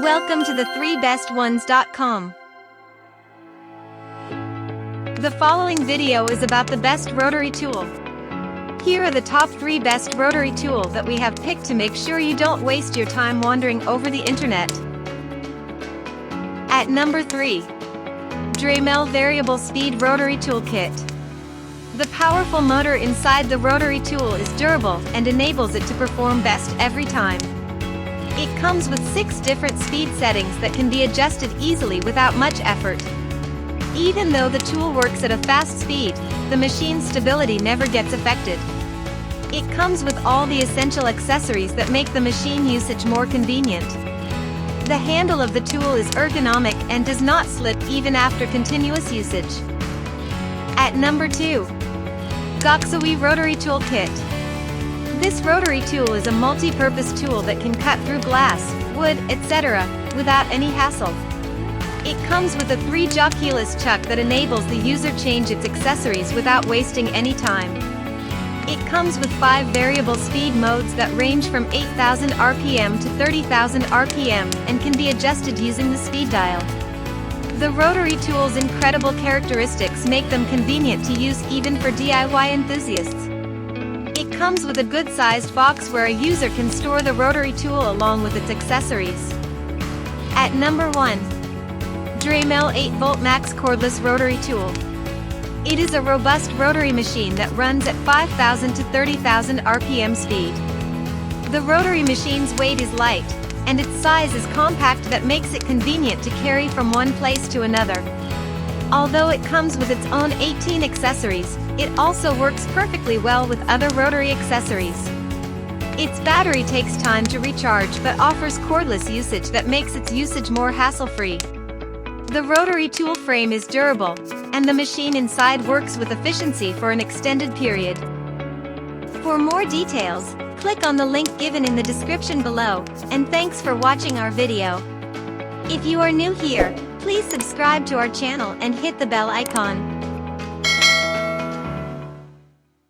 Welcome to the 3bestones.com. The following video is about the best rotary tool. Here are the top 3 best rotary tools that we have picked to make sure you don't waste your time wandering over the internet. At number 3. Dremel Variable Speed Rotary Toolkit. The powerful motor inside the rotary tool is durable and enables it to perform best every time. It comes with 6 different speed settings that can be adjusted easily without much effort. Even though the tool works at a fast speed, the machine's stability never gets affected. It comes with all the essential accessories that make the machine usage more convenient. The handle of the tool is ergonomic and does not slip even after continuous usage. At number 2. GOXAWEE Rotary Toolkit. This rotary tool is a multi-purpose tool that can cut through glass, wood, etc. without any hassle. It comes with a 3-jaw keyless chuck that enables the user change its accessories without wasting any time. It comes with 5 variable speed modes that range from 8,000 RPM to 30,000 RPM and can be adjusted using the speed dial. The rotary tool's incredible characteristics make them convenient to use even for DIY enthusiasts. It comes with a good-sized box where a user can store the rotary tool along with its accessories. At number 1. Dremel 8V Max Cordless Rotary Tool. It is a robust rotary machine that runs at 5,000 to 30,000 RPM speed. The rotary machine's weight is light, and its size is compact that makes it convenient to carry from one place to another. Although it comes with its own 18 accessories, it also works perfectly well with other rotary accessories. Its battery takes time to recharge but offers cordless usage that makes its usage more hassle-free. The rotary tool frame is durable, and the machine inside works with efficiency for an extended period. For more details, click on the link given in the description below, and thanks for watching our video. If you are new here, please subscribe to our channel and hit the bell icon.